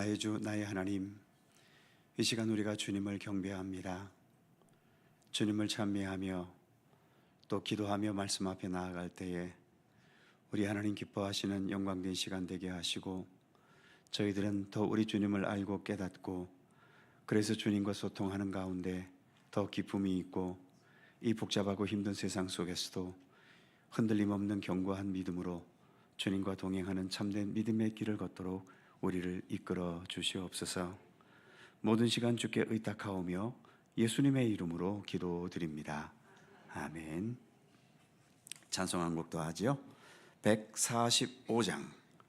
나의 주 나의 하나님, 이 시간 우리가 주님을 경배합니다. 주님을 찬미하며 또 기도하며 말씀 앞에 나아갈 때에 우리 하나님 기뻐하시는 영광된 시간 되게 하시고, 저희들은 더 우리 주님을 알고 깨닫고 그래서 주님과 소통하는 가운데 더 기쁨이 있고, 이 복잡하고 힘든 세상 속에서도 흔들림 없는 견고한 믿음으로 주님과 동행하는 참된 믿음의 길을 걷도록 우리를 이끌어 주시옵소서. 모든 시간 주께 의탁하오며 예수님의 이름으로 기도드립니다. 아멘. 찬송 한 곡도 하지요. 145장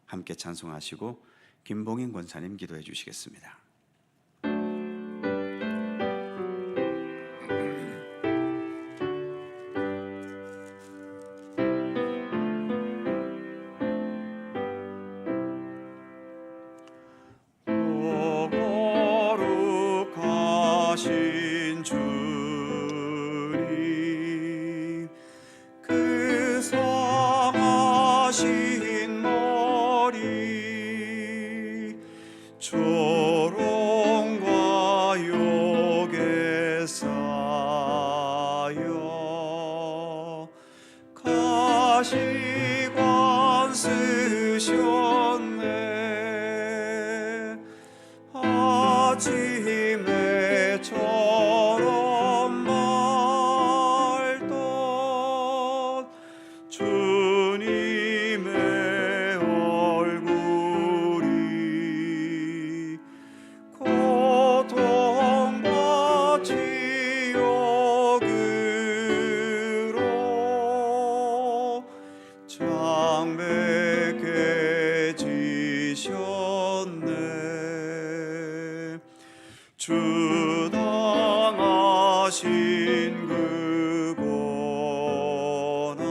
함께 찬송하시고 김봉인 권사님 기도해 주시겠습니다. 가시관 쓰셨네. 아침에 처럼 맑던 주님의 얼굴이 고통과 지옥으로 장백해지셨네. 주 당하신 그 고난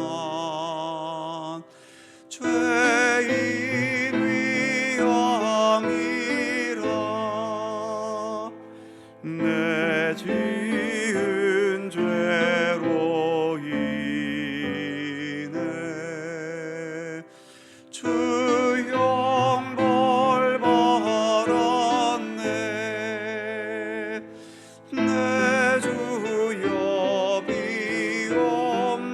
죄인 위함이라. 내 지은 죄로 인해 주 형벌 받았네. 내 주 여비 없나니.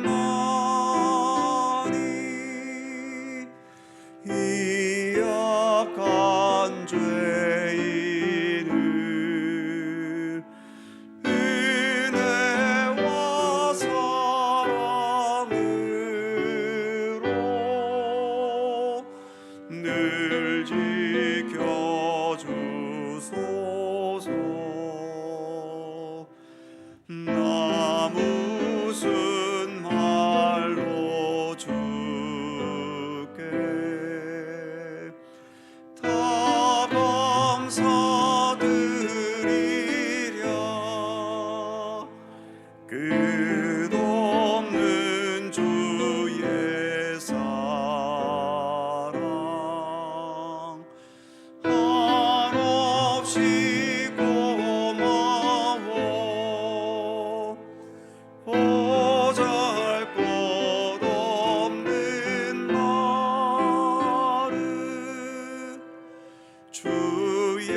이 약한 죄인을 은혜와 사랑으로 늘 지켜주소서. 나 무슨 말로 주께 다 감사드리랴. 끝없는 주의 사랑 한없이 고마워. 보잘것없는 나를 주의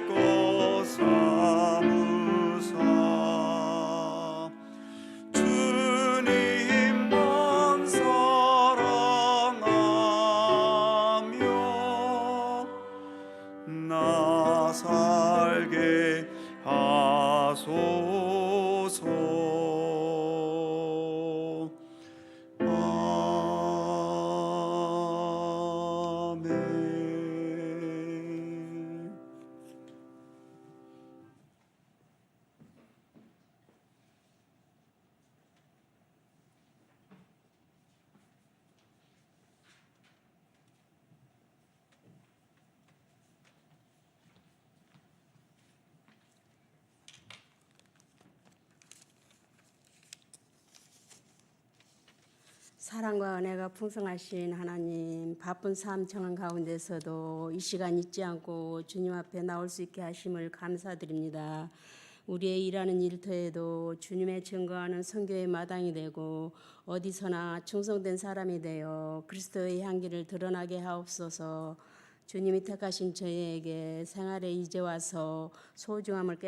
것 삼으사 주님만 사랑하며 나 살게 하소서. 아멘. 사랑과 은혜가 풍성하신 하나님, 바쁜 삶 정한 가운데서도 이 시간 잊지 않고 주님 앞에 나올 수 있게 하심을 감사드립니다. 우리의 일하는 일터에도 주님의 증거하는 선교의 마당이 되고 어디서나 충성된 사람이 되어 그리스도의 향기를 드러나게 하옵소서. 주님이 택하신 저희에게 생활에 이제 와서 소중함을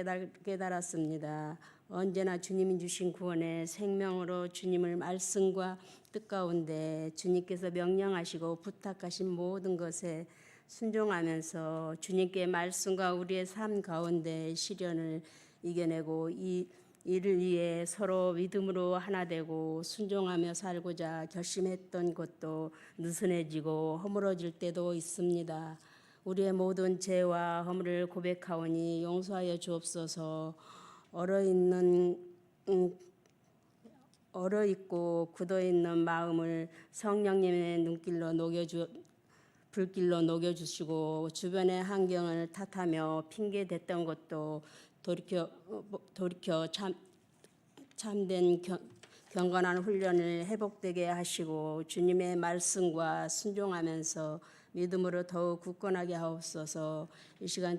깨달았습니다. 언제나 주님이 주신 구원의 생명으로 주님을 말씀과 뜻 가운데 주님께서 명령하시고 부탁하신 모든 것에 순종하면서 주님께 말씀과 우리의 삶 가운데 시련을 이겨내고 이를 위해 서로 믿음으로 하나 되고 순종하며 살고자 결심했던 것도 느슨해지고 허물어질 때도 있습니다. 우리의 모든 죄와 허물을 고백하오니 용서하여 주옵소서. 얼어있고 굳어있는 마음을 성령님의 불길로 녹여주시고 주변의 환경을 탓하며 핑계댔던 것도 돌이켜 참된 경건한 훈련을 회복되게 하시고 주님의 말씀과 순종하면서 믿음으로 더욱 굳건하게 하옵소서. 이 시간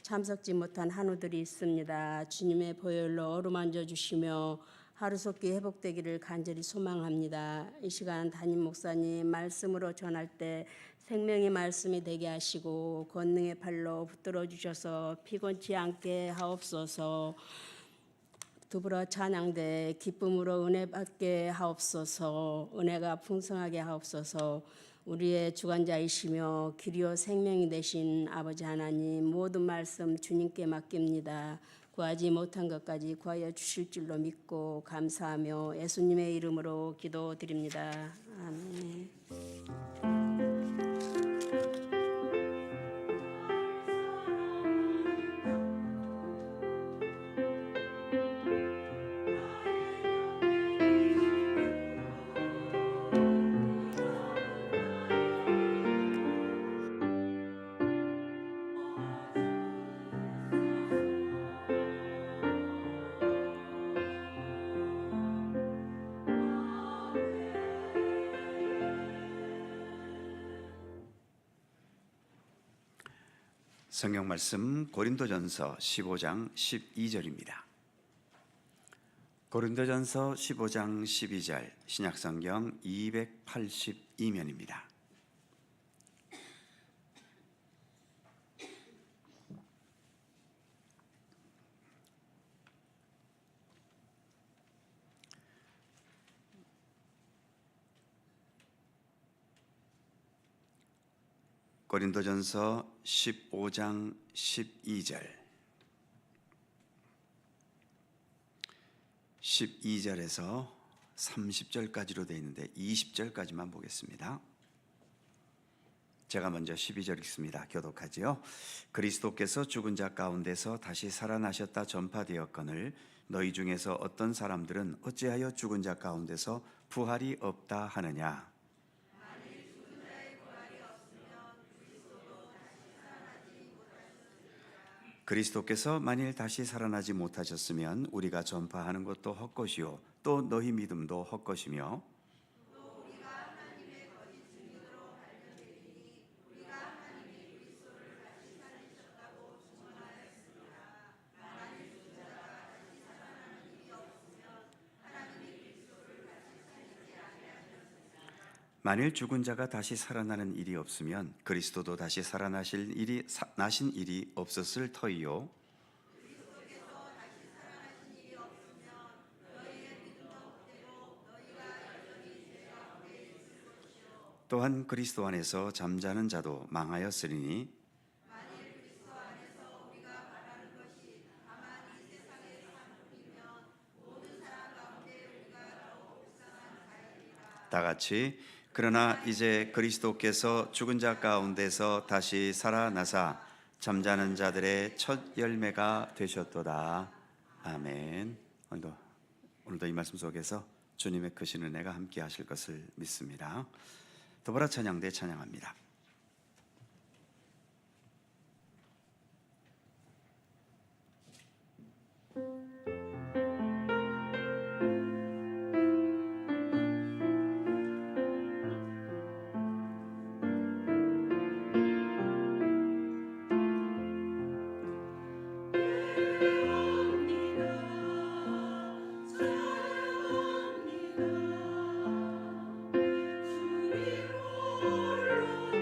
참석지 못한 한우들이 있습니다. 주님의 보혈로 어루만져 주시며 하루속히 회복되기를 간절히 소망합니다. 이 시간 담임 목사님 말씀으로 전할 때 생명의 말씀이 되게 하시고 권능의 팔로 붙들어 주셔서 피곤치 않게 하옵소서. 두부러 찬양대 기쁨으로 은혜 받게 하옵소서. 은혜가 풍성하게 하옵소서. 우리의 주관자이시며 길이요 생명이 되신 아버지 하나님, 모든 말씀 주님께 맡깁니다. 구하지 못한 것까지 구하여 주실 줄로 믿고 감사하며 예수님의 이름으로 기도드립니다. 아멘. 성경 말씀 고린도전서 15장 12절입니다. 고린도전서 15장 12절 신약성경 282면입니다. 고린도전서 15장 12절 12절에서 30절까지로 되어 있는데 20절까지만 보겠습니다. 제가 먼저 12절 읽습니다. 교독하지요. 그리스도께서 죽은 자 가운데서 다시 살아나셨다 전파되었거늘 너희 중에서 어떤 사람들은 어찌하여 죽은 자 가운데서 부활이 없다 하느냐. 그리스도께서 만일 다시 살아나지 못하셨으면 우리가 전파하는 것도 헛것이요 또 너희 믿음도 헛것이며 만일 죽은 자가 다시 살아나는 일이 없으면 그리스도도 다시 나신 일이 없었을 터이요. 또한 그리스도 안에서 잠자는 자도 망하였으리니 다 같이 그러나 이제 그리스도께서 죽은 자 가운데서 다시 살아나사 잠자는 자들의 첫 열매가 되셨도다. 아멘. 오늘도 이 말씀 속에서 주님의 크신 은혜가 함께 하실 것을 믿습니다. 더불어 찬양대 찬양합니다. 주님 홀로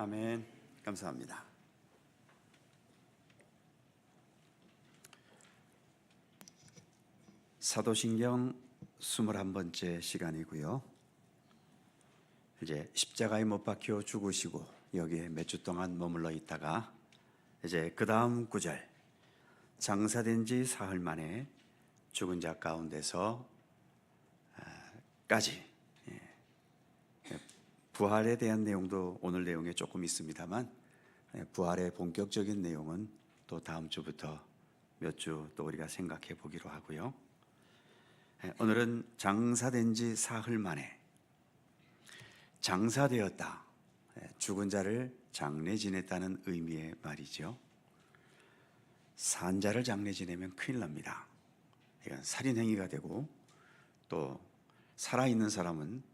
아멘. 감사합니다. 사도신경 21번째 시간이고요. 이제 십자가에 못 박혀 죽으시고 여기에 몇 주 동안 머물러 있다가 이제 그 다음 구절, 장사된 지 사흘 만에 죽은 자 가운데서 까지, 부활에 대한 내용도 오늘 내용에 조금 있습니다만 부활의 본격적인 내용은 또 다음 주부터 몇 주 또 우리가 생각해 보기로 하고요. 오늘은 장사된 지 사흘 만에, 장사되었다, 죽은 자를 장례 지냈다는 의미의 말이죠. 산 자를 장례 지내면 큰일 납니다. 이건 살인행위가 되고, 또 살아있는 사람은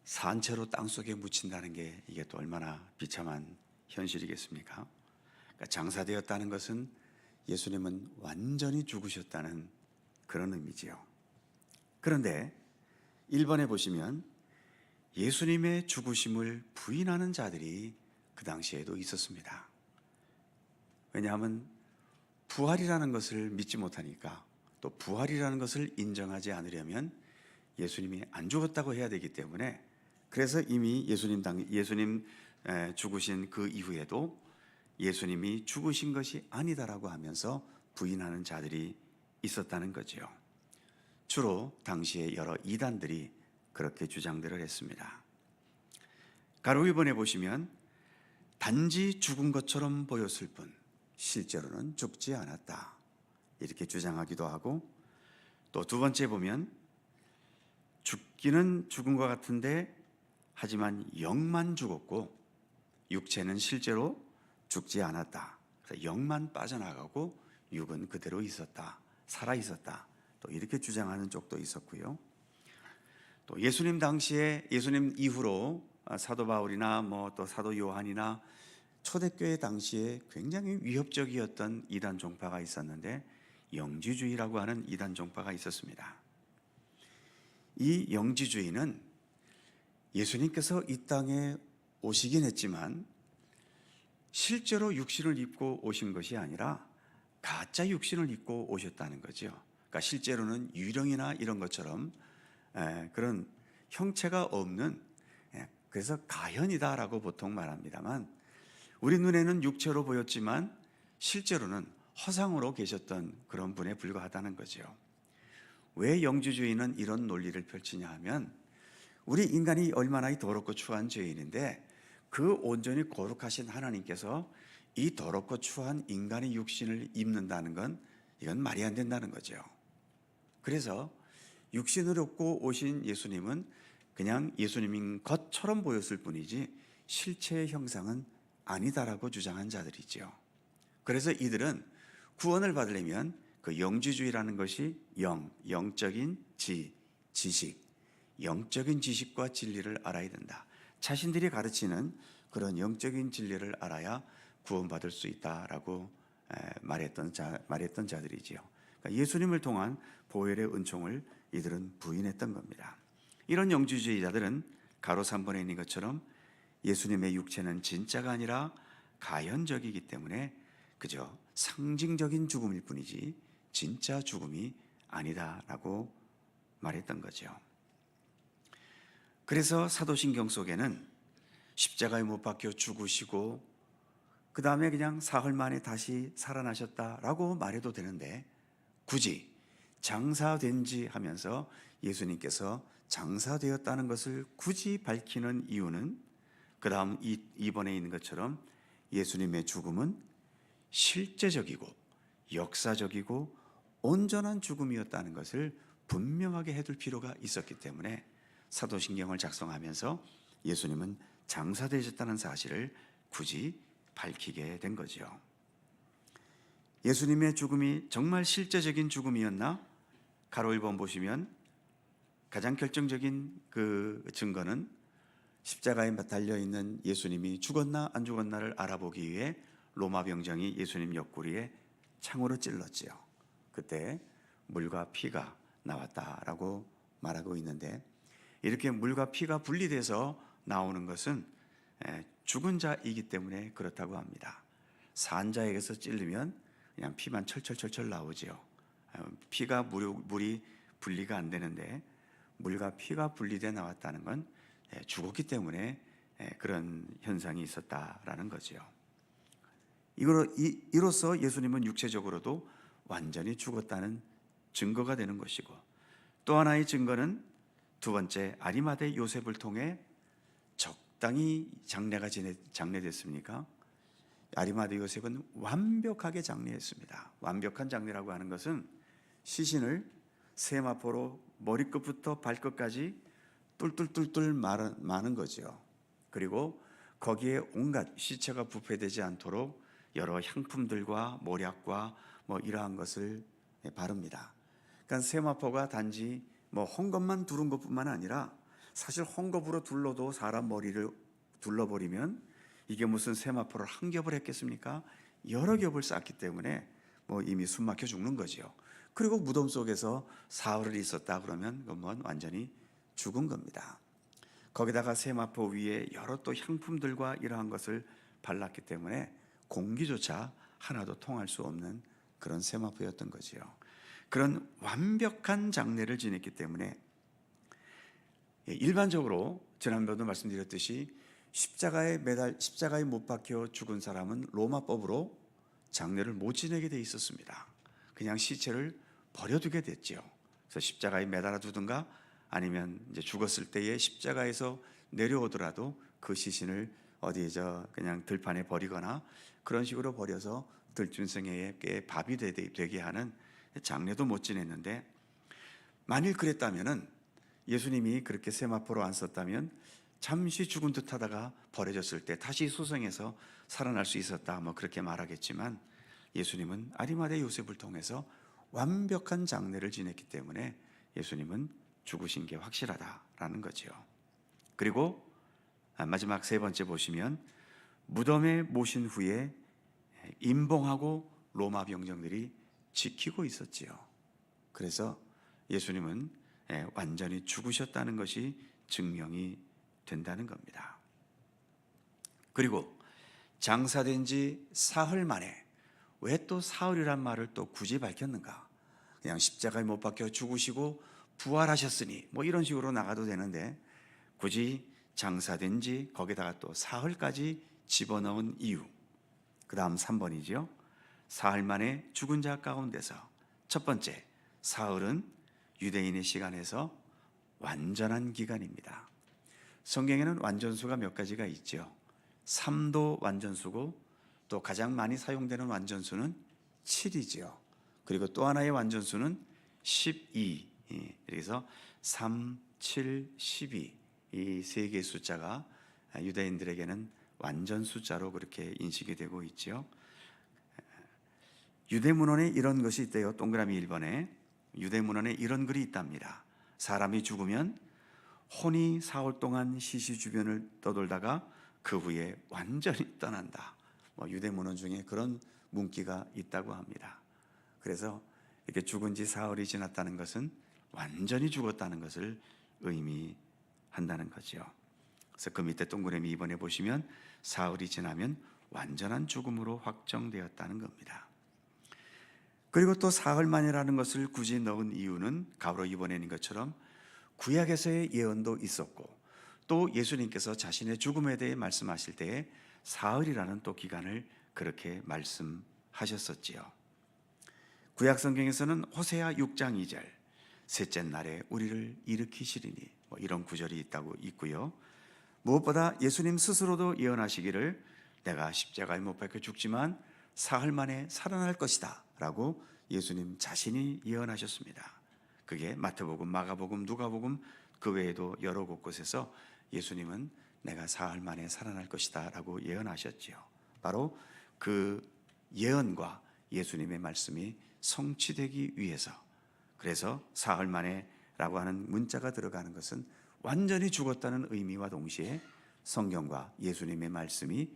산채로 땅속에 묻힌다는 게 이게 또 얼마나 비참한 현실이겠습니까? 그러니까 장사되었다는 것은 예수님은 완전히 죽으셨다는 그런 의미지요. 그런데 1번에 보시면 예수님의 죽으심을 부인하는 자들이 그 당시에도 있었습니다. 왜냐하면 부활이라는 것을 믿지 못하니까, 또 부활이라는 것을 인정하지 않으려면 예수님이 안 죽었다고 해야 되기 때문에, 그래서 이미 예수님 죽으신 그 이후에도 예수님이 죽으신 것이 아니다라고 하면서 부인하는 자들이 있었다는 거죠. 주로 당시에 여러 이단들이 그렇게 주장들을 했습니다. 가로 1번에 보시면 단지 죽은 것처럼 보였을 뿐 실제로는 죽지 않았다, 이렇게 주장하기도 하고, 또 두 번째 보면 죽기는 죽은 것 같은데 하지만 영만 죽었고 육체는 실제로 죽지 않았다. 그래서 영만 빠져나가고 육은 그대로 있었다, 살아 있었다, 또 이렇게 주장하는 쪽도 있었고요. 또 예수님 당시에, 예수님 이후로 사도 바울이나 또 사도 요한이나 초대교회 당시에 굉장히 위협적이었던 이단 종파가 있었는데, 영지주의라고 하는 이단 종파가 있었습니다. 이 영지주의는 예수님께서 이 땅에 오시긴 했지만 실제로 육신을 입고 오신 것이 아니라 가짜 육신을 입고 오셨다는 거죠. 그러니까 실제로는 유령이나 이런 것처럼 그런 형체가 없는, 그래서 가현이다라고 보통 말합니다만, 우리 눈에는 육체로 보였지만 실제로는 허상으로 계셨던 그런 분에 불과하다는 거죠. 왜 영지주의는 이런 논리를 펼치냐 하면, 우리 인간이 얼마나 더럽고 추한 죄인인데 그 온전히 거룩하신 하나님께서 이 더럽고 추한 인간의 육신을 입는다는 건 이건 말이 안 된다는 거죠. 그래서 육신을 입고 오신 예수님은 그냥 예수님인 것처럼 보였을 뿐이지 실체의 형상은 아니다라고 주장한 자들이죠. 그래서 이들은 구원을 받으려면 그 영지주의라는 것이 영적인 지식, 영적인 지식과 진리를 알아야 된다, 자신들이 가르치는 그런 영적인 진리를 알아야 구원받을 수 있다라고 말했던 자들이지요. 그러니까 예수님을 통한 보혈의 은총을 이들은 부인했던 겁니다. 이런 영지주의자들은 가로 3번에 있는 것처럼 예수님의 육체는 진짜가 아니라 가현적이기 때문에 그저 상징적인 죽음일 뿐이지 진짜 죽음이 아니다라고 말했던 거죠. 그래서 사도신경 속에는 십자가에 못 박혀 죽으시고 그 다음에 그냥 사흘 만에 다시 살아나셨다라고 말해도 되는데, 굳이 장사된지 하면서 예수님께서 장사되었다는 것을 굳이 밝히는 이유는, 그 다음 2번에 있는 것처럼 예수님의 죽음은 실제적이고 역사적이고 온전한 죽음이었다는 것을 분명하게 해둘 필요가 있었기 때문에 사도신경을 작성하면서 예수님은 장사되셨다는 사실을 굳이 밝히게 된 거죠. 예수님의 죽음이 정말 실제적인 죽음이었나? 가로 1번 보시면 가장 결정적인 그 증거는 십자가에 달려있는 예수님이 죽었나 안 죽었나를 알아보기 위해 로마 병정이 예수님 옆구리에 창으로 찔렀지요. 그때 물과 피가 나왔다라고 말하고 있는데, 이렇게 물과 피가 분리돼서 나오는 것은 죽은 자이기 때문에 그렇다고 합니다. 산 자에게서 찔리면 그냥 피만 철철철철 나오지요. 피가 물이 분리가 안 되는데 물과 피가 분리돼 나왔다는 건 죽었기 때문에 그런 현상이 있었다라는 거지요. 이로써 예수님은 육체적으로도 완전히 죽었다는 증거가 되는 것이고, 또 하나의 증거는 두 번째, 아리마대 요셉을 통해 적당히 장례가 장례됐습니까? 아리마대 요셉은 완벽하게 장례했습니다. 완벽한 장례라고 하는 것은 시신을 세마포로 머리끝부터 발끝까지 뚫뚫뚫뚫 마는 거죠. 그리고 거기에 온갖 시체가 부패되지 않도록 여러 향품들과 모략과 이러한 것을 바릅니다. 그러니까 세마포가 단지 헝겊만 두른 것뿐만 아니라, 사실 헝겊으로 둘러도 사람 머리를 둘러버리면 이게 무슨 세마포를 한 겹을 했겠습니까? 여러 겹을 쌓기 때문에 이미 숨 막혀 죽는 거죠. 그리고 무덤 속에서 사흘을 있었다 그러면 그건 완전히 죽은 겁니다. 거기다가 세마포 위에 여러 또 향품들과 이러한 것을 발랐기 때문에 공기조차 하나도 통할 수 없는 그런 세마포였던 거지요. 그런 완벽한 장례를 지냈기 때문에 일반적으로 지난번에도 말씀드렸듯이 십자가에 못 박혀 죽은 사람은 로마법으로 장례를 못 지내게 돼 있었습니다. 그냥 시체를 버려두게 됐죠. 그래서 십자가에 매달아 두든가 아니면 이제 죽었을 때에 십자가에서 내려오더라도 그 시신을 어디에 그냥 들판에 버리거나 그런 식으로 버려서 들짐승에게 밥이 되게 하는 장례도 못 지냈는데, 만일 그랬다면은 예수님이 그렇게 세마포로 안 썼다면 잠시 죽은 듯 하다가 버려졌을 때 다시 소생해서 살아날 수 있었다 그렇게 말하겠지만, 예수님은 아리마대 요셉을 통해서 완벽한 장례를 지냈기 때문에 예수님은 죽으신 게 확실하다라는 거죠. 그리고 마지막 세 번째 보시면, 무덤에 모신 후에 임봉하고 로마 병정들이 지키고 있었지요. 그래서 예수님은 완전히 죽으셨다는 것이 증명이 된다는 겁니다. 그리고 장사된 지 사흘 만에, 왜 또 사흘이란 말을 또 굳이 밝혔는가? 그냥 십자가에 못 박혀 죽으시고 부활하셨으니 이런 식으로 나가도 되는데, 굳이 장사된 지 거기다가 또 사흘까지 집어넣은 이유. 그 다음 3번이죠. 사흘 만에 죽은 자 가운데서, 첫 번째, 사흘은 유대인의 시간에서 완전한 기간입니다. 성경에는 완전수가 몇 가지가 있죠. 3도 완전수고, 또 가장 많이 사용되는 완전수는 7이죠. 그리고 또 하나의 완전수는 12. 그래서 3, 7, 12 이 세 개의 숫자가 유대인들에게는 완전 숫자로 그렇게 인식이 되고 있죠. 유대문헌에 이런 것이 있대요. 동그라미 1번에 유대문헌에 이런 글이 있답니다. 사람이 죽으면 혼이 사흘 동안 시시 주변을 떠돌다가 그 후에 완전히 떠난다. 유대문헌 중에 그런 문구가 있다고 합니다. 그래서 이렇게 죽은 지 사흘이 지났다는 것은 완전히 죽었다는 것을 의미한다는 거죠. 그래서 그 밑에 동그라미 2번에 보시면 사흘이 지나면 완전한 죽음으로 확정되었다는 겁니다. 그리고 또 사흘 만이라는 것을 굳이 넣은 이유는 가로 2번에 있는 것처럼 구약에서의 예언도 있었고, 또 예수님께서 자신의 죽음에 대해 말씀하실 때에 사흘이라는 또 기간을 그렇게 말씀하셨었지요. 구약 성경에서는 호세아 6장 2절 셋째 날에 우리를 일으키시리니 이런 구절이 있고요. 무엇보다 예수님 스스로도 예언하시기를 내가 십자가에 못 박혀 죽지만 사흘 만에 살아날 것이다 라고 예수님 자신이 예언하셨습니다. 그게 마태복음, 마가복음, 누가복음 그 외에도 여러 곳곳에서 예수님은 내가 사흘 만에 살아날 것이다 라고 예언하셨지요. 바로 그 예언과 예수님의 말씀이 성취되기 위해서, 그래서 사흘 만에 라고 하는 문자가 들어가는 것은 완전히 죽었다는 의미와 동시에 성경과 예수님의 말씀이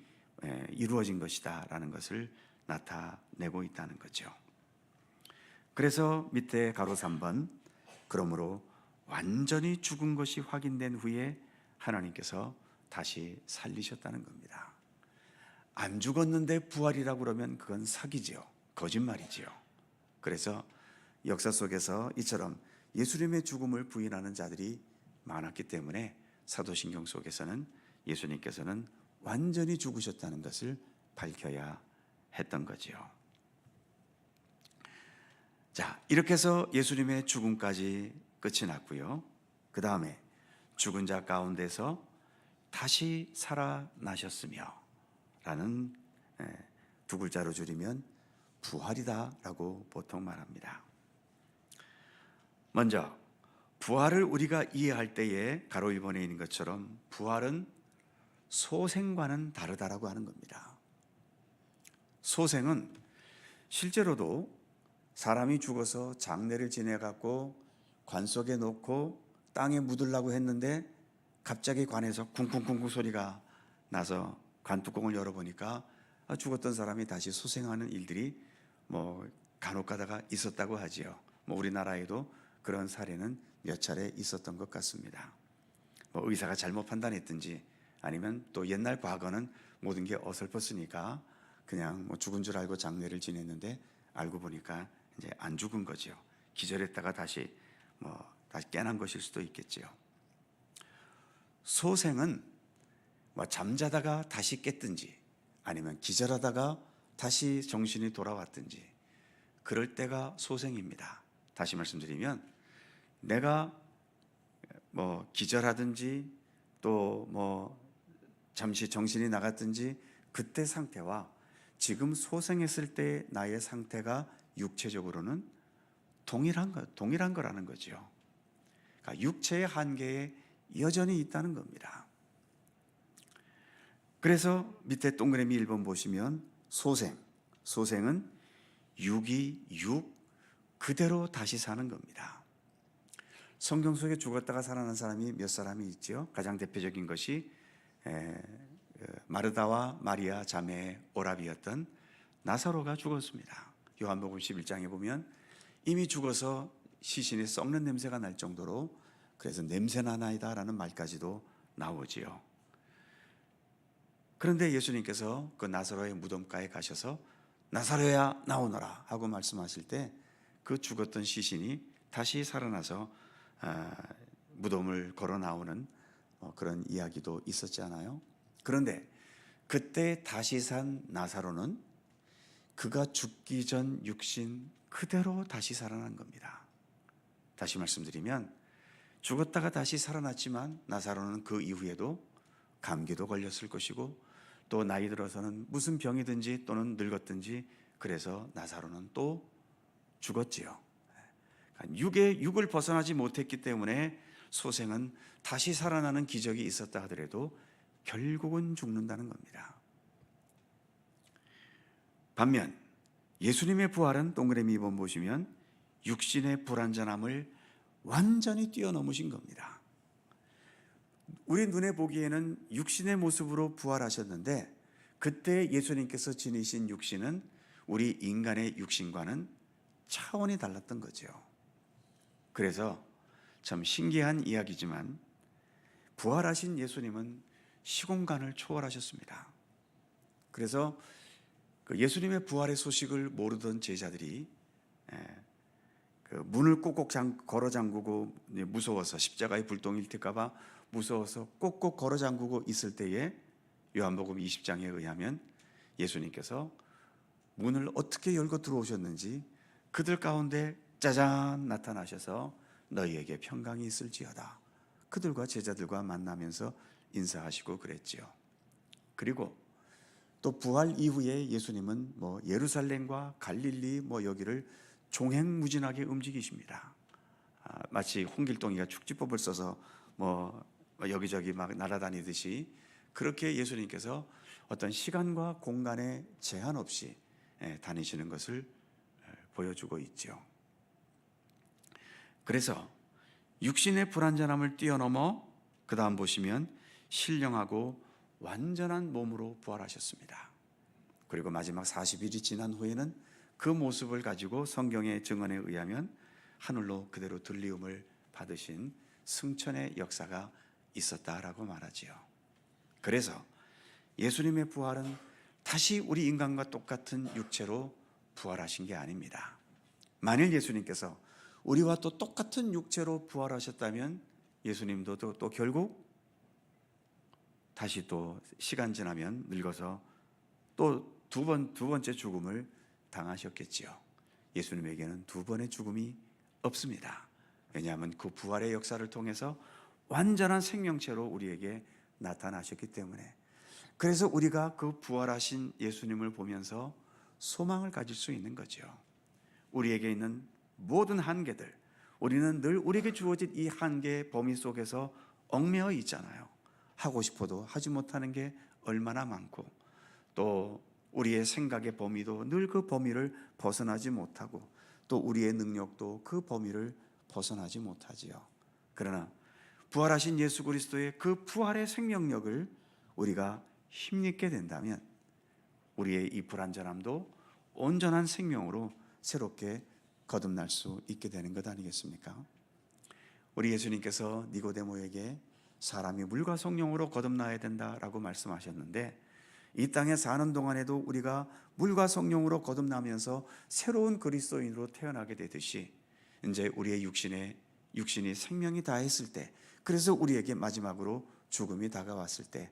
이루어진 것이다 라는 것을 나타내고 있다는 거죠. 그래서 밑에 가로 3번 그러므로 완전히 죽은 것이 확인된 후에 하나님께서 다시 살리셨다는 겁니다. 안 죽었는데 부활이라고 그러면 그건 사기지요. 거짓말이지요. 그래서 역사 속에서 이처럼 예수님의 죽음을 부인하는 자들이 많았기 때문에 사도신경 속에서는 예수님께서는 완전히 죽으셨다는 것을 밝혀야 했던 거지요. 자, 이렇게 해서 예수님의 죽음까지 끝이 났고요. 그 다음에 죽은 자 가운데서 다시 살아나셨으며 라는 두 글자로 줄이면 부활이다라고 보통 말합니다. 먼저 부활을 우리가 이해할 때에 가로 1번에 있는 것처럼 부활은 소생과는 다르다라고 하는 겁니다. 소생은 실제로도 사람이 죽어서 장례를 지내갖고 관 속에 놓고 땅에 묻으려고 했는데 갑자기 관에서 쿵쿵쿵쿵 소리가 나서 관 뚜껑을 열어보니까 죽었던 사람이 다시 소생하는 일들이 간혹 가다가 있었다고 하지요. 우리나라에도 그런 사례는 몇 차례 있었던 것 같습니다. 의사가 잘못 판단했든지 아니면 또 옛날 과거는 모든 게 어설펐으니까 그냥 죽은 줄 알고 장례를 지냈는데 알고 보니까 이제 안 죽은 거죠. 기절했다가 다시 깨난 것일 수도 있겠지요. 소생은 잠자다가 다시 깼든지 아니면 기절하다가 다시 정신이 돌아왔든지 그럴 때가 소생입니다. 다시 말씀드리면 내가 기절하든지 또 잠시 정신이 나갔든지 그때 상태와 지금 소생했을 때 나의 상태가 육체적으로는 동일한 거라는 거죠. 그러니까 육체의 한계에 여전히 있다는 겁니다. 그래서 밑에 동그라미 1번 보시면 소생은 육이 육 그대로 다시 사는 겁니다. 성경 속에 죽었다가 살아난 사람이 몇 사람이 있죠. 가장 대표적인 것이 마르다와 마리아 자매의 오라비였던 나사로가 죽었습니다. 요한복음 11장에 보면 이미 죽어서 시신이 썩는 냄새가 날 정도로 그래서 냄새나나이다 라는 말까지도 나오지요. 그런데 예수님께서 그 나사로의 무덤가에 가셔서 나사로야 나오너라 하고 말씀하실 때 그 죽었던 시신이 다시 살아나서 무덤을 걸어 나오는 그런 이야기도 있었지 않아요? 그런데 그때 다시 산 나사로는 그가 죽기 전 육신 그대로 다시 살아난 겁니다. 다시 말씀드리면 죽었다가 다시 살아났지만 나사로는 그 이후에도 감기도 걸렸을 것이고 또 나이 들어서는 무슨 병이든지 또는 늙었든지 그래서 나사로는 또 죽었지요. 육을 벗어나지 못했기 때문에 소생은 다시 살아나는 기적이 있었다 하더라도 결국은 죽는다는 겁니다. 반면 예수님의 부활은 동그라미 2번 보시면 육신의 불완전함을 완전히 뛰어넘으신 겁니다. 우리 눈에 보기에는 육신의 모습으로 부활하셨는데 그때 예수님께서 지니신 육신은 우리 인간의 육신과는 차원이 달랐던 거죠. 그래서 참 신기한 이야기지만 부활하신 예수님은 시공간을 초월하셨습니다. 그래서 그 예수님의 부활의 소식을 모르던 제자들이 그 문을 꼭꼭 걸어 잠그고 무서워서 십자가의 불똥이 일틸까 봐 무서워서 꼭꼭 걸어 잠그고 있을 때에 요한복음 20장에 의하면 예수님께서 문을 어떻게 열고 들어오셨는지 그들 가운데 짜잔 나타나셔서 너희에게 평강이 있을지어다. 그들과 제자들과 만나면서 인사하시고 그랬지요. 그리고 또 부활 이후에 예수님은 예루살렘과 갈릴리 여기를 종횡무진하게 움직이십니다. 마치 홍길동이가 축지법을 써서 여기저기 막 날아다니듯이 그렇게 예수님께서 어떤 시간과 공간에 제한 없이 다니시는 것을 보여주고 있죠. 그래서 육신의 불완전함을 뛰어넘어 그 다음 보시면 신령하고 완전한 몸으로 부활하셨습니다. 그리고 마지막 40일이 지난 후에는 그 모습을 가지고 성경의 증언에 의하면 하늘로 그대로 들리움을 받으신 승천의 역사가 있었다라고 말하지요. 그래서 예수님의 부활은 다시 우리 인간과 똑같은 육체로 부활하신 게 아닙니다. 만일 예수님께서 우리와 또 똑같은 육체로 부활하셨다면 예수님도 또 결국 다시 또 시간 지나면 늙어서 또 두 번째 죽음을 당하셨겠지요. 예수님에게는 두 번의 죽음이 없습니다. 왜냐하면 그 부활의 역사를 통해서 완전한 생명체로 우리에게 나타나셨기 때문에. 그래서 우리가 그 부활하신 예수님을 보면서 소망을 가질 수 있는 거죠. 우리에게 있는 모든 한계들, 우리는 늘 우리에게 주어진 이 한계의 범위 속에서 얽매여 있잖아요. 하고 싶어도 하지 못하는 게 얼마나 많고, 또 우리의 생각의 범위도 늘 그 범위를 벗어나지 못하고, 또 우리의 능력도 그 범위를 벗어나지 못하지요. 그러나 부활하신 예수 그리스도의 그 부활의 생명력을 우리가 힘입게 된다면 우리의 이 불완전함도 온전한 생명으로 새롭게 거듭날 수 있게 되는 것 아니겠습니까? 우리 예수님께서 니고데모에게 사람이 물과 성령으로 거듭나야 된다라고 말씀하셨는데, 이 땅에 사는 동안에도 우리가 물과 성령으로 거듭나면서 새로운 그리스도인으로 태어나게 되듯이 이제 우리의 육신이 생명이 다했을 때, 그래서 우리에게 마지막으로 죽음이 다가왔을 때,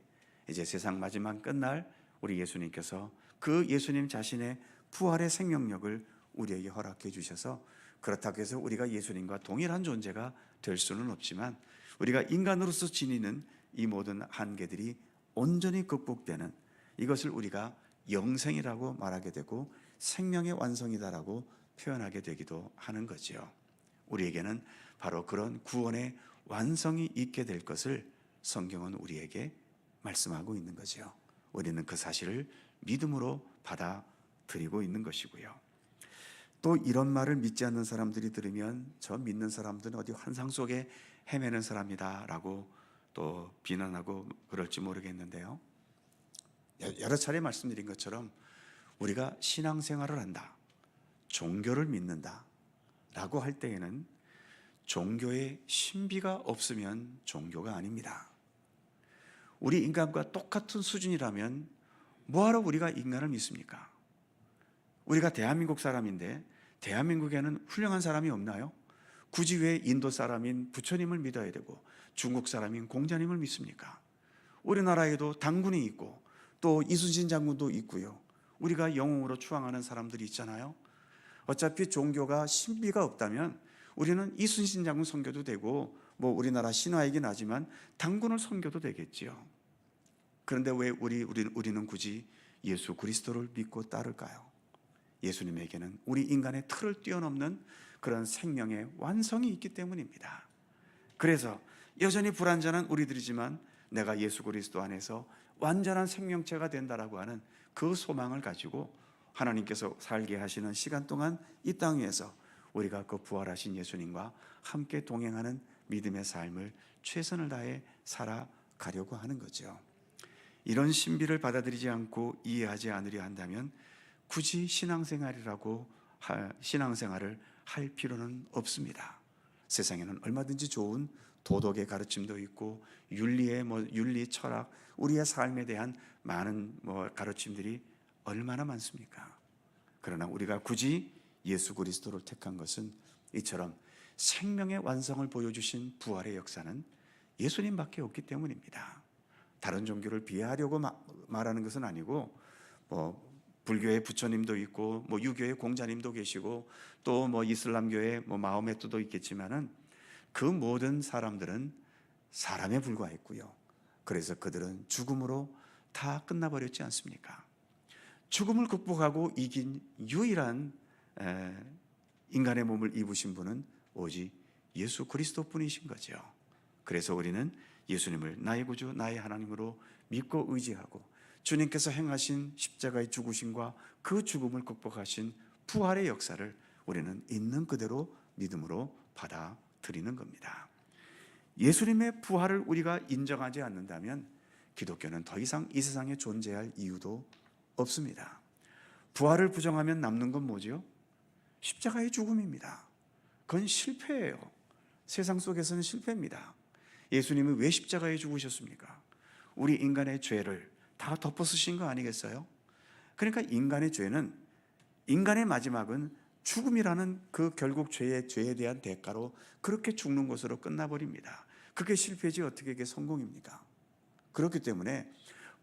이제 세상 마지막 끝날 우리 예수님께서 그 예수님 자신의 부활의 생명력을 우리에게 허락해 주셔서, 그렇다고 해서 우리가 예수님과 동일한 존재가 될 수는 없지만 우리가 인간으로서 지니는 이 모든 한계들이 온전히 극복되는, 이것을 우리가 영생이라고 말하게 되고 생명의 완성이다라고 표현하게 되기도 하는 거지요. 우리에게는 바로 그런 구원의 완성이 있게 될 것을 성경은 우리에게 말씀하고 있는 거지요. 우리는 그 사실을 믿음으로 받아들이고 있는 것이고요. 또 이런 말을 믿지 않는 사람들이 들으면 저 믿는 사람들은 어디 환상 속에 헤매는 사람이다 라고 또 비난하고 그럴지 모르겠는데요, 여러 차례 말씀드린 것처럼 우리가 신앙생활을 한다, 종교를 믿는다 라고 할 때에는 종교의 신비가 없으면 종교가 아닙니다. 우리 인간과 똑같은 수준이라면 뭐하러 우리가 인간을 믿습니까? 우리가 대한민국 사람인데 대한민국에는 훌륭한 사람이 없나요? 굳이 왜 인도 사람인 부처님을 믿어야 되고 중국 사람인 공자님을 믿습니까? 우리나라에도 당군이 있고 또 이순신 장군도 있고요. 우리가 영웅으로 추앙하는 사람들이 있잖아요. 어차피 종교가 신비가 없다면 우리는 이순신 장군 선교도 되고 뭐 우리나라 신화이긴 하지만 당군을 선교도 되겠지요. 그런데 왜 우리는 굳이 예수 그리스도를 믿고 따를까요? 예수님에게는 우리 인간의 틀을 뛰어넘는 그런 생명의 완성이 있기 때문입니다. 그래서 여전히 불완전한 우리들이지만 내가 예수 그리스도 안에서 완전한 생명체가 된다라고 하는 그 소망을 가지고 하나님께서 살게 하시는 시간 동안 이 땅 위에서 우리가 그 부활하신 예수님과 함께 동행하는 믿음의 삶을 최선을 다해 살아가려고 하는 거죠. 이런 신비를 받아들이지 않고 이해하지 않으려 한다면 굳이 신앙생활을 할 필요는 없습니다. 세상에는 얼마든지 좋은 도덕의 가르침도 있고 윤리 철학, 우리의 삶에 대한 많은 가르침들이 얼마나 많습니까? 그러나 우리가 굳이 예수 그리스도를 택한 것은 이처럼 생명의 완성을 보여주신 부활의 역사는 예수님밖에 없기 때문입니다. 다른 종교를 비하하려고 말하는 것은 아니고 불교의 부처님도 있고 유교의 공자님도 계시고 또 이슬람교의 마호메트도 있겠지만은 그 모든 사람들은 사람에 불과했고요. 그래서 그들은 죽음으로 다 끝나버렸지 않습니까? 죽음을 극복하고 이긴 유일한 인간의 몸을 입으신 분은 오직 예수 그리스도뿐이신 거죠. 그래서 우리는 예수님을 나의 구주, 나의 하나님으로 믿고 의지하고 주님께서 행하신 십자가의 죽으심과 그 죽음을 극복하신 부활의 역사를 우리는 있는 그대로 믿음으로 받아들이는 겁니다. 예수님의 부활을 우리가 인정하지 않는다면 기독교는 더 이상 이 세상에 존재할 이유도 없습니다. 부활을 부정하면 남는 건 뭐죠? 십자가의 죽음입니다. 그건 실패예요. 세상 속에서는 실패입니다. 예수님이 왜 십자가에 죽으셨습니까? 우리 인간의 죄를 다 덮어쓰신 거 아니겠어요? 그러니까 인간의 죄는, 인간의 마지막은 죽음이라는 그 결국 죄에 대한 대가로 그렇게 죽는 것으로 끝나버립니다. 그게 실패지 어떻게 그게 성공입니까? 그렇기 때문에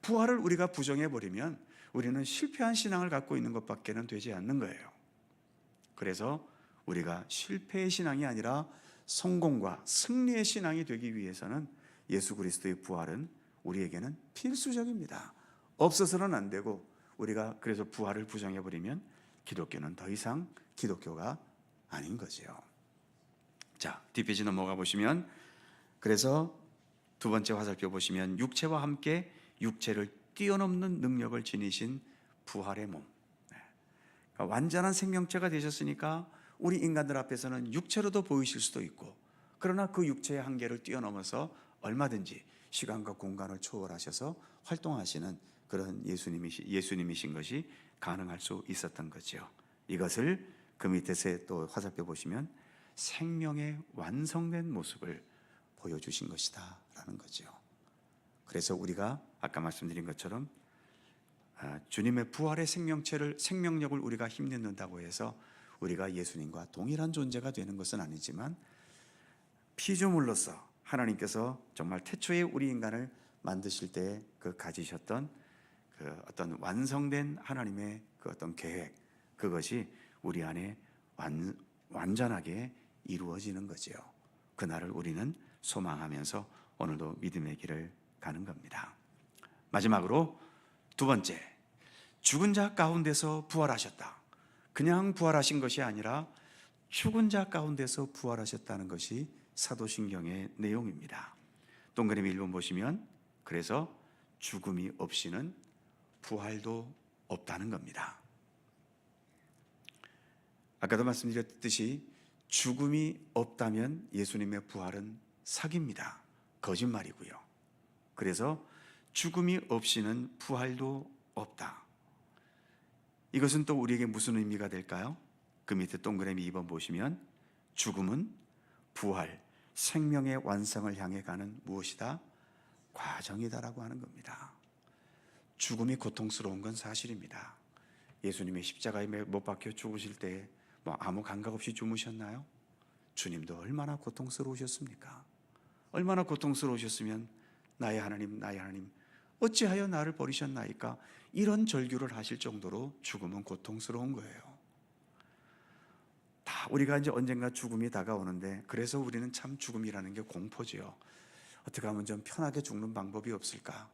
부활을 우리가 부정해버리면 우리는 실패한 신앙을 갖고 있는 것밖에는 되지 않는 거예요. 그래서 우리가 실패의 신앙이 아니라 성공과 승리의 신앙이 되기 위해서는 예수 그리스도의 부활은 우리에게는 필수적입니다. 없어서는 안 되고, 우리가 그래서 부활을 부정해버리면 기독교는 더 이상 기독교가 아닌 거지요. 자, 뒷페이지 넘어가 보시면, 그래서 두 번째 화살표 보시면 육체와 함께 육체를 뛰어넘는 능력을 지니신 부활의 몸. 그러니까 완전한 생명체가 되셨으니까 우리 인간들 앞에서는 육체로도 보이실 수도 있고, 그러나 그 육체의 한계를 뛰어넘어서 얼마든지 시간과 공간을 초월하셔서 활동하시는 그런 예수님이신 것이 가능할 수 있었던 거죠. 이것을 그 밑에서 또 화살표 보시면 생명의 완성된 모습을 보여주신 것이다 라는 거죠. 그래서 우리가 아까 말씀드린 것처럼 주님의 부활의 생명력을 우리가 힘내는다고 해서 우리가 예수님과 동일한 존재가 되는 것은 아니지만, 피조물로서 하나님께서 정말 태초에 우리 인간을 만드실 때 그 가지셨던 그 어떤 완성된 하나님의 그 어떤 계획, 그것이 우리 안에 완전하게 이루어지는 거지요. 그날을 우리는 소망하면서 오늘도 믿음의 길을 가는 겁니다. 마지막으로 두 번째, 죽은 자 가운데서 부활하셨다. 그냥 부활하신 것이 아니라 죽은 자 가운데서 부활하셨다는 것이 사도신경의 내용입니다. 동그라미 1번 보시면, 그래서 죽음이 없이는 부활도 없다는 겁니다. 아까도 말씀드렸듯이 죽음이 없다면 예수님의 부활은 사기입니다. 거짓말이고요. 그래서 죽음이 없이는 부활도 없다. 이것은 또 우리에게 무슨 의미가 될까요? 그 밑에 동그라미 2번 보시면, 죽음은 부활, 생명의 완성을 향해 가는 무엇이다? 과정이다라고 하는 겁니다. 죽음이 고통스러운 건 사실입니다. 예수님의 십자가에 못 박혀 죽으실 때 아무 감각 없이 주무셨나요? 주님도 얼마나 고통스러우셨습니까? 얼마나 고통스러우셨으면 나의 하나님, 나의 하나님, 어찌하여 나를 버리셨나이까? 이런 절규를 하실 정도로 죽음은 고통스러운 거예요. 다 우리가 이제 언젠가 죽음이 다가오는데, 그래서 우리는 참 죽음이라는 게 공포지요. 어떻게 하면 좀 편하게 죽는 방법이 없을까?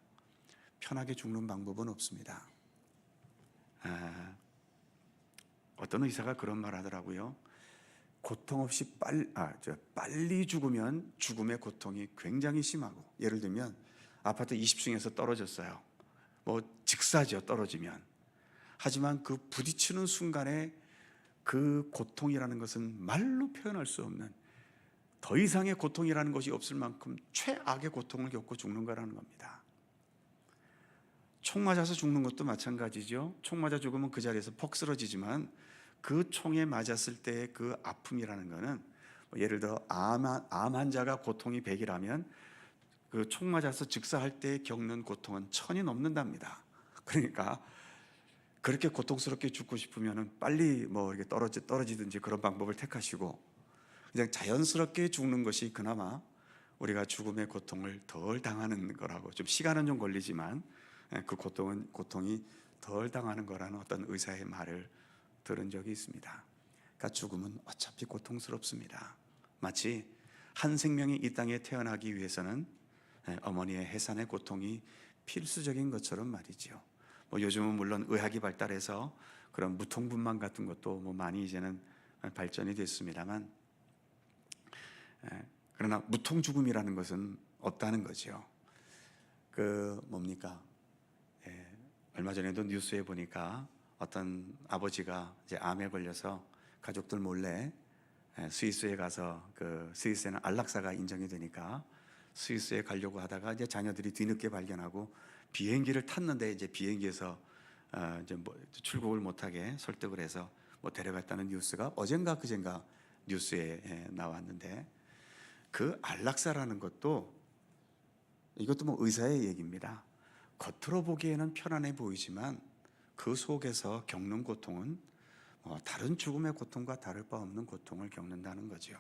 편하게 죽는 방법은 없습니다. 어떤 의사가 그런 말 하더라고요. 고통 없이 빨리 죽으면 죽음의 고통이 굉장히 심하고, 예를 들면 아파트 20층에서 떨어졌어요. 직사죠, 떨어지면. 하지만 그 부딪히는 순간에 그 고통이라는 것은 말로 표현할 수 없는, 더 이상의 고통이라는 것이 없을 만큼 최악의 고통을 겪고 죽는 거라는 겁니다. 총 맞아서 죽는 것도 마찬가지죠. 총 맞아 죽으면 그 자리에서 퍽 쓰러지지만, 그 총에 맞았을 때의 그 아픔이라는 거는, 예를 들어 암 환자가 고통이 100이라면 그 총 맞아서 즉사할 때 겪는 고통은 1000이 넘는답니다. 그러니까 그렇게 고통스럽게 죽고 싶으면 빨리 이렇게 떨어지든지 그런 방법을 택하시고, 그냥 자연스럽게 죽는 것이 그나마 우리가 죽음의 고통을 덜 당하는 거라고, 좀 시간은 좀 걸리지만 그 고통이 덜 당하는 거라는 어떤 의사의 말을 들은 적이 있습니다. 그러니까 죽음은 어차피 고통스럽습니다. 마치 한 생명이 이 땅에 태어나기 위해서는 어머니의 해산의 고통이 필수적인 것처럼 말이죠. 요즘은 물론 의학이 발달해서 그런 무통분만 같은 것도 많이 이제는 발전이 됐습니다만, 그러나 무통 죽음이라는 것은 없다는 거죠. 얼마 전에도 뉴스에 보니까 어떤 아버지가 이제 암에 걸려서 가족들 몰래 스위스에 가서, 스위스에는 안락사가 인정이 되니까 스위스에 가려고 하다가 이제 자녀들이 뒤늦게 발견하고 비행기를 탔는데, 이제 비행기에서 출국을 못하게 설득을 해서 데려갔다는 뉴스가 어젠가 그젠가 뉴스에 나왔는데, 그 안락사라는 것도 이것도 뭐 의사의 얘기입니다. 겉으로 보기에는 편안해 보이지만 그 속에서 겪는 고통은 다른 죽음의 고통과 다를 바 없는 고통을 겪는다는 거죠.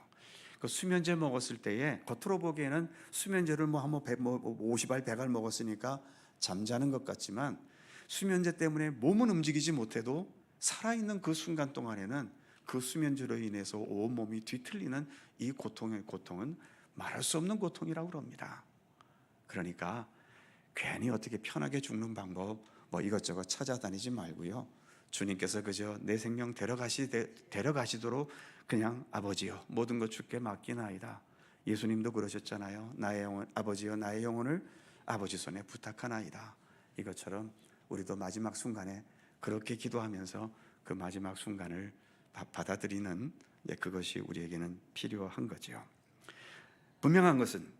그 수면제 먹었을 때에 겉으로 보기에는 수면제를 한번 50알 100알 먹었으니까 잠자는 것 같지만 수면제 때문에 몸은 움직이지 못해도 살아있는 그 순간 동안에는 그 수면제로 인해서 온몸이 뒤틀리는 이 고통은 말할 수 없는 고통이라고 그럽니다. 그러니까 괜히 어떻게 편하게 죽는 방법 이것저것 찾아다니지 말고요. 주님께서 그저 내 생명 데려가시도록 그냥 아버지여 모든 것 주께 맡기나이다. 예수님도 그러셨잖아요. 나의 영혼 아버지여 나의 영혼을 아버지 손에 부탁하나이다. 이것처럼 우리도 마지막 순간에 그렇게 기도하면서 그 마지막 순간을 받아들이는 그것이 우리에게는 필요한 거죠. 분명한 것은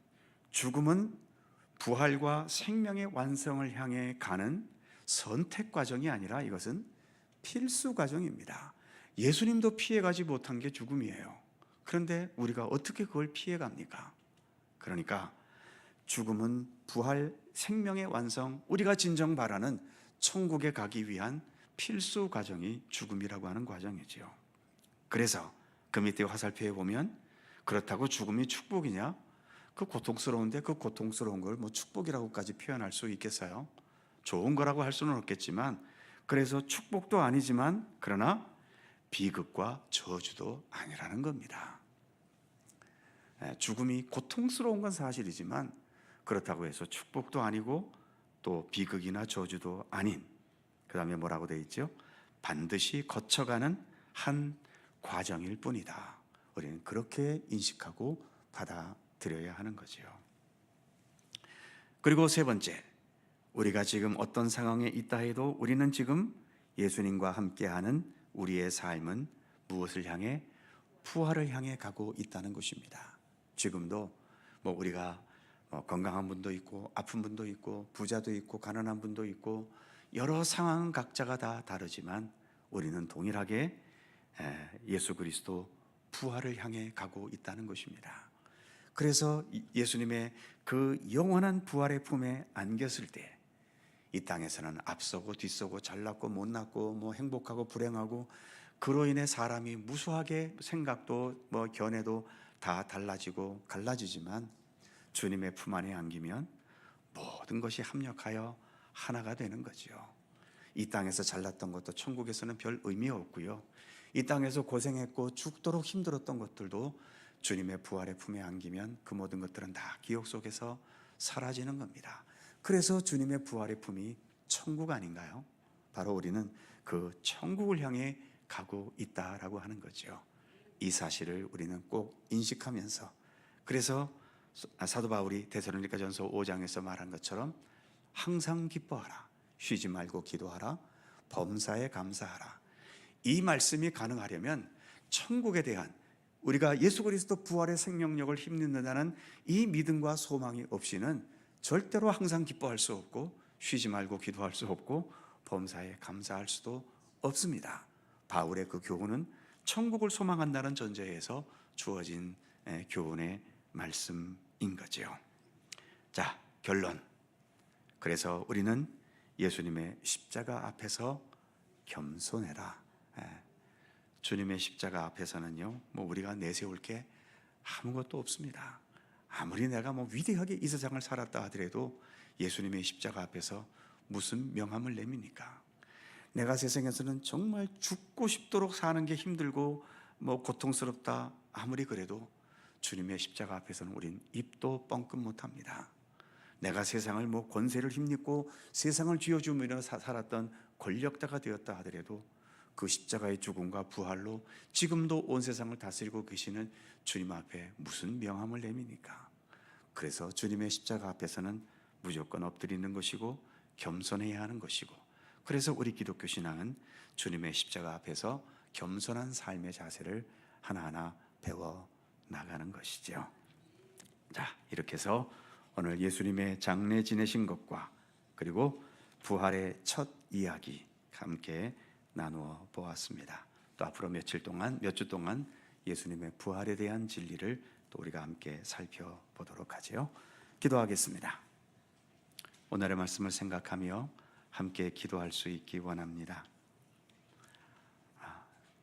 죽음은 부활과 생명의 완성을 향해 가는 선택 과정이 아니라 이것은 필수 과정입니다. 예수님도 피해가지 못한 게 죽음이에요. 그런데 우리가 어떻게 그걸 피해갑니까? 그러니까 죽음은 부활, 생명의 완성, 우리가 진정 바라는 천국에 가기 위한 필수 과정이 죽음이라고 하는 과정이지요. 그래서 그 밑에 화살표에 보면 그렇다고 죽음이 축복이냐? 그 고통스러운데 그 고통스러운 걸 축복이라고까지 표현할 수 있겠어요? 좋은 거라고 할 수는 없겠지만 그래서 축복도 아니지만 그러나 비극과 저주도 아니라는 겁니다. 죽음이 고통스러운 건 사실이지만 그렇다고 해서 축복도 아니고 또 비극이나 저주도 아닌, 그 다음에 뭐라고 되어 있죠? 반드시 거쳐가는 한 과정일 뿐이다. 우리는 그렇게 인식하고 받아들여야 하는 거죠. 그리고 세 번째, 우리가 지금 어떤 상황에 있다 해도 우리는 지금 예수님과 함께하는 우리의 삶은 무엇을 향해? 부활을 향해 가고 있다는 것입니다. 지금도 우리가 건강한 분도 있고 아픈 분도 있고 부자도 있고 가난한 분도 있고 여러 상황은 각자가 다 다르지만 우리는 동일하게 예수 그리스도 부활을 향해 가고 있다는 것입니다. 그래서 예수님의 그 영원한 부활의 품에 안겼을 때 이 땅에서는 앞서고 뒤서고 잘났고 못났고 행복하고 불행하고 그로 인해 사람이 무수하게 생각도 견해도 다 달라지고 갈라지지만 주님의 품 안에 안기면 모든 것이 합력하여 하나가 되는 거죠. 이 땅에서 잘났던 것도 천국에서는 별 의미 없고요. 이 땅에서 고생했고 죽도록 힘들었던 것들도 주님의 부활의 품에 안기면 그 모든 것들은 다 기억 속에서 사라지는 겁니다. 그래서 주님의 부활의 품이 천국 아닌가요? 바로 우리는 그 천국을 향해 가고 있다라고 하는 거죠. 이 사실을 우리는 꼭 인식하면서, 그래서 사도 바울이 데살로니가전서 5장에서 말한 것처럼 항상 기뻐하라, 쉬지 말고 기도하라, 범사에 감사하라. 이 말씀이 가능하려면 천국에 대한 우리가 예수 그리스도 부활의 생명력을 힘입는다는 이 믿음과 소망이 없이는 절대로 항상 기뻐할 수 없고 쉬지 말고 기도할 수 없고 범사에 감사할 수도 없습니다. 바울의 그 교훈은 천국을 소망한다는 전제에서 주어진 교훈의 말씀인 거죠. 자, 결론. 그래서 우리는 예수님의 십자가 앞에서 겸손해라. 주님의 십자가 앞에서는요, 우리가 내세울 게 아무것도 없습니다. 아무리 내가 위대하게 이 세상을 살았다 하더라도 예수님의 십자가 앞에서 무슨 명함을 내밉니까? 내가 세상에서는 정말 죽고 싶도록 사는 게 힘들고 고통스럽다 아무리 그래도 주님의 십자가 앞에서는 우린 입도 뻥끗 못합니다. 내가 세상을 권세를 힘입고 세상을 쥐어주며 살았던 권력자가 되었다 하더라도 그 십자가의 죽음과 부활로 지금도 온 세상을 다스리고 계시는 주님 앞에 무슨 명함을 내밉니까? 그래서 주님의 십자가 앞에서는 무조건 엎드리는 것이고 겸손해야 하는 것이고, 그래서 우리 기독교 신앙은 주님의 십자가 앞에서 겸손한 삶의 자세를 하나하나 배워 나가는 것이죠. 자, 이렇게 해서 오늘 예수님의 장례 지내신 것과 그리고 부활의 첫 이야기 함께 나누어 보았습니다. 또 앞으로 몇 주 동안 예수님의 부활에 대한 진리를 또 우리가 함께 살펴보도록 하죠. 기도하겠습니다. 오늘의 말씀을 생각하며 함께 기도할 수 있기 원합니다.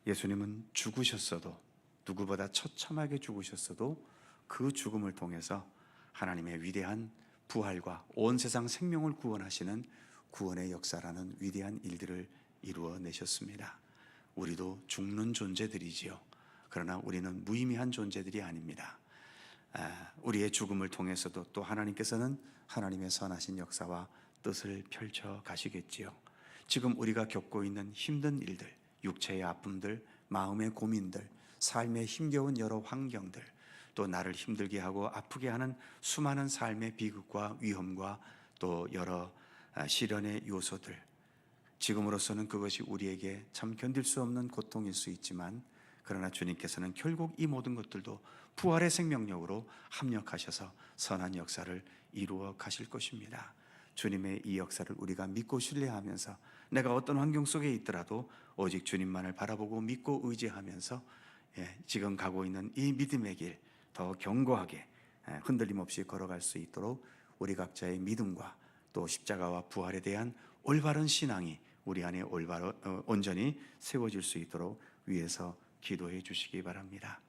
예수님은 죽으셨어도, 누구보다 처참하게 죽으셨어도 그 죽음을 통해서 하나님의 위대한 부활과 온 세상 생명을 구원하시는 구원의 역사라는 위대한 일들을 이루어내셨습니다. 우리도 죽는 존재들이지요. 그러나 우리는 무의미한 존재들이 아닙니다. 우리의 죽음을 통해서도 또 하나님께서는 하나님의 선하신 역사와 뜻을 펼쳐 가시겠지요. 지금 우리가 겪고 있는 힘든 일들, 육체의 아픔들, 마음의 고민들, 삶의 힘겨운 여러 환경들, 또 나를 힘들게 하고 아프게 하는 수많은 삶의 비극과 위험과 또 여러 시련의 요소들, 지금으로서는 그것이 우리에게 참 견딜 수 없는 고통일 수 있지만, 그러나 주님께서는 결국 이 모든 것들도 부활의 생명력으로 합력하셔서 선한 역사를 이루어 가실 것입니다. 주님의 이 역사를 우리가 믿고 신뢰하면서 내가 어떤 환경 속에 있더라도 오직 주님만을 바라보고 믿고 의지하면서 지금 가고 있는 이 믿음의 길 더 견고하게 흔들림 없이 걸어갈 수 있도록 우리 각자의 믿음과 또 십자가와 부활에 대한 올바른 신앙이 우리 안에 온전히 세워질 수 있도록 위에서 기도해 주시기 바랍니다.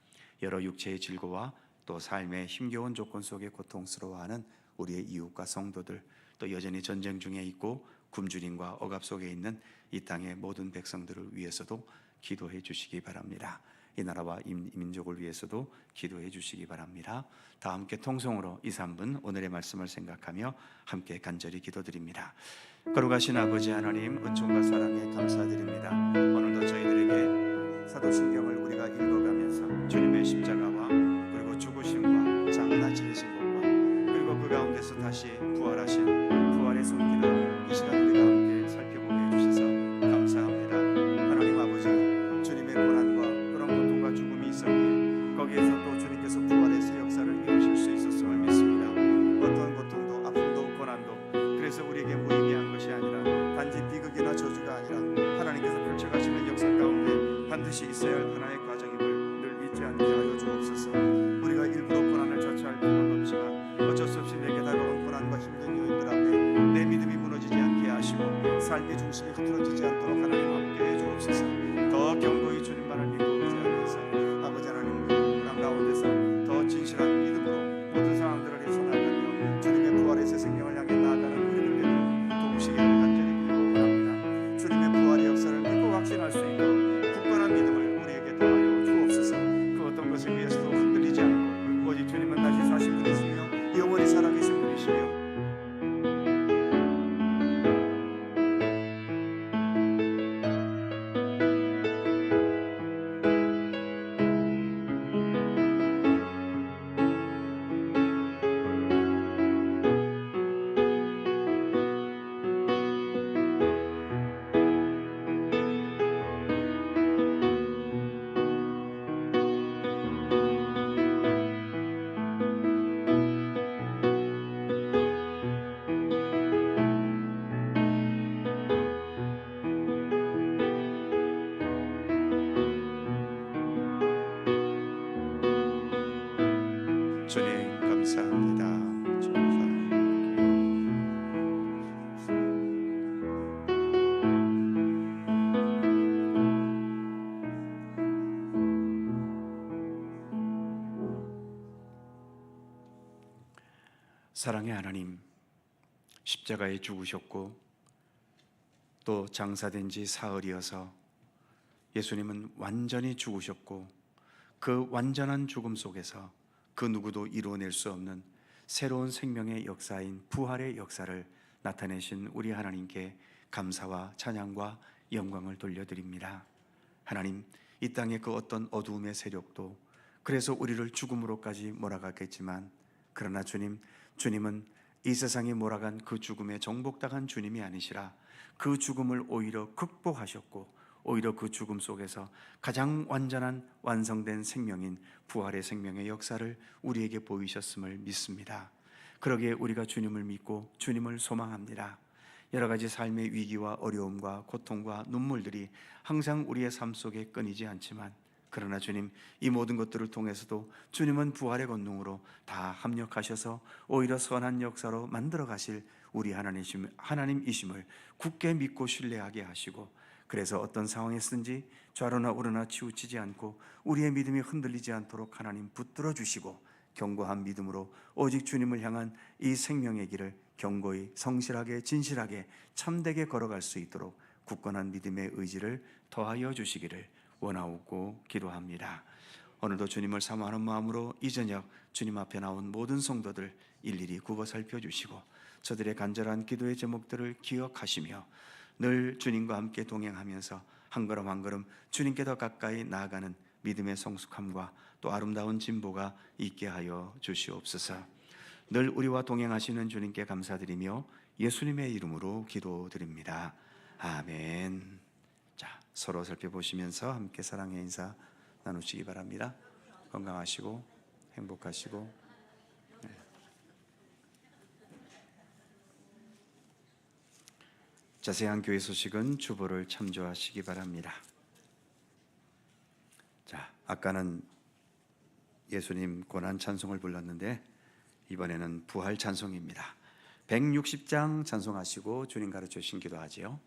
여러 육체의 질고와 또 삶의 힘겨운 조건 속에 고통스러워하는 우리의 이웃과 성도들, 또 여전히 전쟁 중에 있고 굶주림과 억압 속에 있는 이 땅의 모든 백성들을 위해서도 기도해 주시기 바랍니다. 이 나라와 이 민족을 위해서도 기도해 주시기 바랍니다. 다 함께 통성으로 2, 3분 오늘의 말씀을 생각하며 함께 간절히 기도드립니다. 거룩하신 아버지 하나님, 은총과 사랑에 감사드립니다. 오늘도 저희들에게 사도신경을 우리가 읽어가면서 주님의 십자가와 그리고 죽으심과 장사 지으신 것과 그리고 그 가운데서 다시 부활하신 부활의 손길을 이 시간 우리가 함께 살펴보게 해주셔서 감사합니다. 하나님 아버지, 주님의 고난과 그런 고통과 죽음이 있었기에 거기에서 또 주님께서 부활의 새 역사를 이루실 수 있었음을 믿습니다. 어떤 고통도 아픔도 고난도 그래서 우리에게 무의미한 것이 아니라 단지 비극이나 저주가 아니라 하나님께서 펼쳐가시는 역사 가운데 반드시 있어야 할 하나의 과정임을 늘 잊지 않게 하여 주옵소서. 우리가 일부러 고난을 자처할 필요는 없지만 어쩔 수 없이 내게 다가온 고난과 힘든 요인들 앞에 내 믿음이 무너지지 않게 하시고 삶의 중심이 흐트러지지 않도록 하나님 함께해 주옵소서. 더 견고히 주님만을 믿고 의지하면서 아버지 하나님 고난 가운데서 더 진실한 믿음으로 모든 상황들을 헤쳐나가며 주님의 부활의 새 생명을 향해 나아가는 우리들 되도록 도우시기를 간절히 빌고 원합니다. 주님의 부활의 역사를 믿고 확신할 수 있도록 굳건한 믿음을 우리에게 더하여 주옵소서. 그 어떤 것에 비해서도 흔들리지 않고 오직 주님은 다시 사신 분이시며 영원히 살아계신 분이시며 주님 감사합니다. 주님 사랑의 하나님, 십자가에 죽으셨고 또 장사된 지 사흘이어서 예수님은 완전히 죽으셨고 그 완전한 죽음 속에서 그 누구도 이루어낼 수 없는 새로운 생명의 역사인 부활의 역사를 나타내신 우리 하나님께 감사와 찬양과 영광을 돌려드립니다. 하나님, 이 땅의 그 어떤 어두움의 세력도 그래서 우리를 죽음으로까지 몰아갔겠지만, 그러나 주님은 이 세상에 몰아간 그 죽음에 정복당한 주님이 아니시라 그 죽음을 오히려 극복하셨고 오히려 그 죽음 속에서 가장 완전한 완성된 생명인 부활의 생명의 역사를 우리에게 보이셨음을 믿습니다. 그러기에 우리가 주님을 믿고 주님을 소망합니다. 여러 가지 삶의 위기와 어려움과 고통과 눈물들이 항상 우리의 삶 속에 끊이지 않지만, 그러나 주님, 이 모든 것들을 통해서도 주님은 부활의 권능으로 다 합력하셔서 오히려 선한 역사로 만들어 가실 우리 하나님이심을 굳게 믿고 신뢰하게 하시고, 그래서 어떤 상황에서든지 좌로나 우로나 치우치지 않고 우리의 믿음이 흔들리지 않도록 하나님 붙들어 주시고, 견고한 믿음으로 오직 주님을 향한 이 생명의 길을 견고히 성실하게 진실하게 참되게 걸어갈 수 있도록 굳건한 믿음의 의지를 더하여 주시기를 원하옵고 기도합니다. 오늘도 주님을 사모하는 마음으로 이 저녁 주님 앞에 나온 모든 성도들 일일이 굽어 살펴주시고, 저들의 간절한 기도의 제목들을 기억하시며 늘 주님과 함께 동행하면서 한 걸음 한 걸음 주님께 더 가까이 나아가는 믿음의 성숙함과 또 아름다운 진보가 있게 하여 주시옵소서. 늘 우리와 동행하시는 주님께 감사드리며 예수님의 이름으로 기도드립니다. 아멘. 자, 서로 살펴보시면서 함께 사랑의 인사 나누시기 바랍니다. 건강하시고 행복하시고. 자세한 교회 소식은 주보를 참조하시기 바랍니다. 자, 아까는 예수님 고난 찬송을 불렀는데 이번에는 부활 찬송입니다. 160장 찬송하시고 주님 가르쳐 주신 기도하지요.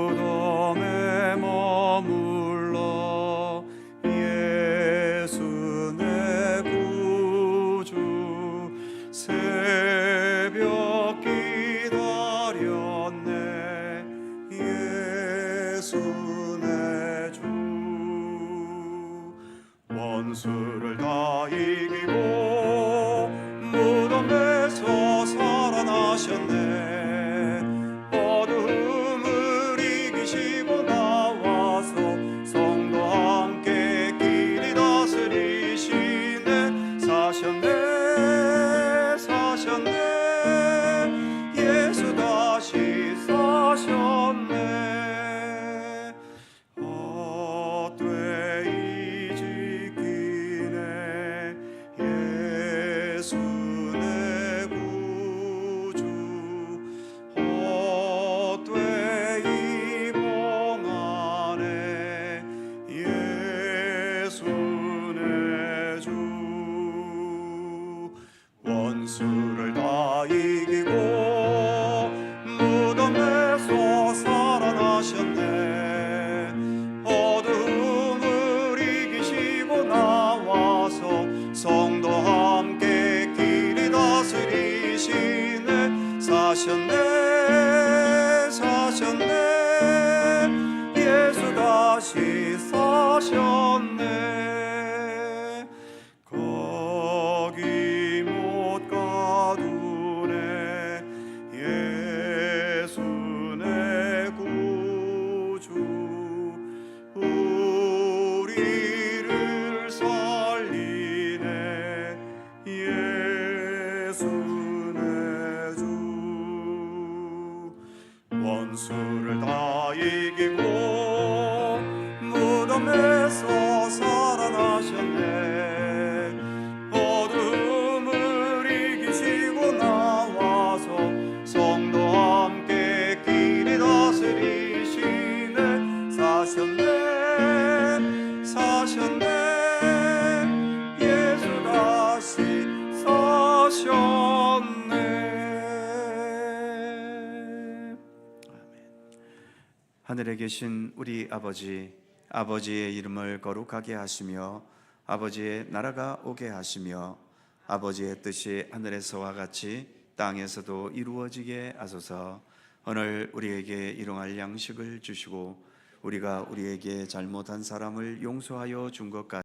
무덤에 머물러 예수 내 구주 새벽 기다렸네 예수 내 주 원수를 다 이기고 무덤에서 살아나셨네 어둠을 이기시고 나와서 성도 함께 길이 다스리시네 사셨네 사셨네 예수 다시 사셨네 헛되이 지키네 예수 내 구주 헛되이 봉하네 예수 내 주 원수를 다 이기고 무덤에서 살아나셨네 어둠을 이기시고 나와서 성도 함께 길이 다스리시네 사셨네 사셨네 예수 다시 사셨네 거기 못 가두네 예수 내 구주 우리를 살리네 예수 내 주 원수를 다 이기고 무덤에서 살아나셨네 어둠을 이기시고 나와서 성도 함께 길이 다스리시네 사셨네 사셨네 예수 다시 사셨네. 하늘에 계신 우리 아버지, 아버지의 이름을 거룩하게 하시며 아버지의 나라가 오게 하시며 아버지의 뜻이 하늘에서와 같이 땅에서도 이루어지게 하소서. 오늘 우리에게 일용할 양식을 주시고 우리가 우리에게 잘못한 사람을 용서하여 준 것 같이